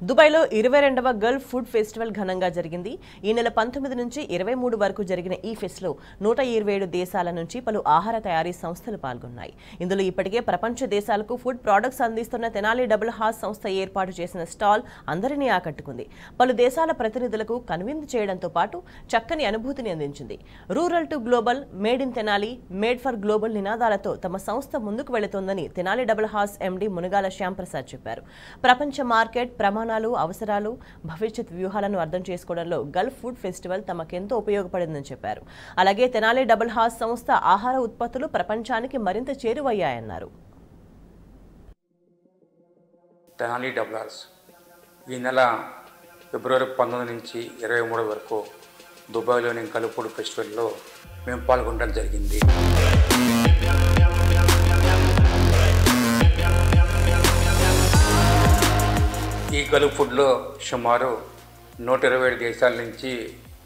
దుబాయ్లో 22వ Gulf food festival ఘనంగా జరిగింది. ఈ నెల 19 నుంచి 23 వరకు జరిగిన ఈ ఫెస్ట్లో 127 దేశాల నుంచి పలు ఆహార తయారీ సంస్థలు పాల్గొన్నాయి. ఇందులో ఇప్పటికే ప్రపంచ దేశాలకు ఫుడ్ ప్రొడక్ట్స్ అందిస్తున్న తెనాలి డబుల్ హాస్ సంస్థ ఏర్పాటు చేసిన స్టాల్ అందరినీ ఆకట్టుకుంది. పలు దేశాల ప్రతినిధులకు కనువిందు చేయడంతో పాటు చక్కని అనుభూతిని అందించింది. Rural to global, made in Tenali, made for global నినాదాలతో తమ సంస్థ ముందుకు వెళుతోందని Tenali double horse MD Munagala Shyamprasad చెప్పారు. ప్రపంచ మార్కెట్ ప్రమాణాలు, అవసరాలు, భవిష్యత్ వ్యూహాలను అర్థం చేసుకోవడంలో గల్ఫ్ ఫుడ్ ఫెస్టివల్ తమకెంతో ఉపయోగపడిందని చెప్పారు. అలాగే తెనాలి డబుల్ హాస్ సంస్థ ఆహార ఉత్పత్తులు ప్రపంచానికి మరింత చేరువయ్యాయన్నారు. తెనాలి డబుల్ హాస్ ఈ నెల ఫిబ్రవరి 19 నుంచి 23 వరకు దుబాయ్లోని గల్ఫ్ ఫుడ్ ఫెస్టివల్లో మేము పాల్గొనడం జరిగింది. ఈ గల్ఫ్ ఫుడ్లో సుమారు 127 దేశాల నుంచి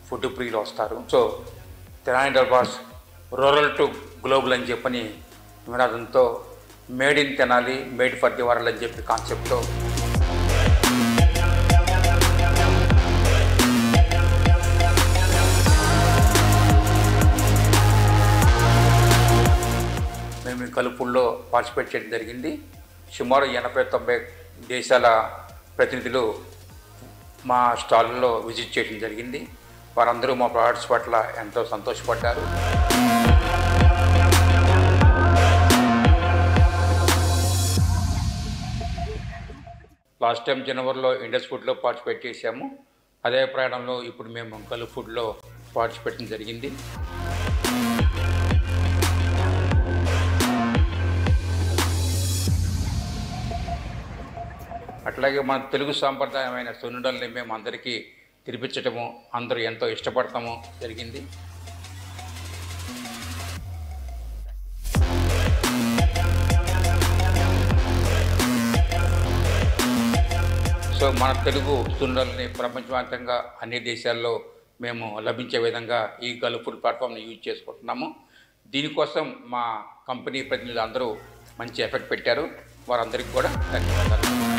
ఫుడ్ ప్రియులు వస్తారు. So Tenali double has rural to global అని చెప్పని నినాదంతో made in Tenali, made for the world అని చెప్పి కాన్సెప్ట్తో మేము ఈ గల్ఫ్ ఫుడ్లో పార్టిసిపేట్ చేయడం జరిగింది. సుమారు 80-90 దేశాల ప్రతినిధులు మా స్టాల్లో విజిట్ చేయడం జరిగింది. వారందరూ మా ప్రొడక్ట్స్ పట్ల ఎంతో సంతోషపడ్డారు. లాస్ట్ టైం జనవరిలో ఇండస్ ఫుడ్లో పార్టిసిపేట్ చేశాము. అదే ప్రయాణంలో ఇప్పుడు మేము గల్ఫ్ ఫుడ్లో పార్టిసిపేట్ చేయడం జరిగింది. అట్లాగే మన తెలుగు సాంప్రదాయమైన సున్నుండల్ని మేము అందరికీ తినిపించటము, అందరూ ఎంతో ఇష్టపడటము జరిగింది. సో మన తెలుగు సున్నుండల్ని ప్రపంచవ్యాప్తంగా అన్ని దేశాల్లో మేము లభించే విధంగా ఈ గల్ఫ్ ఫుడ్ ప్లాట్ఫామ్ని యూజ్ చేసుకుంటున్నాము. దీనికోసం మా కంపెనీ ప్రతినిధులు అందరూ మంచి ఎఫెక్ట్ పెట్టారు. వారందరికీ కూడా ధన్యవాదాలు.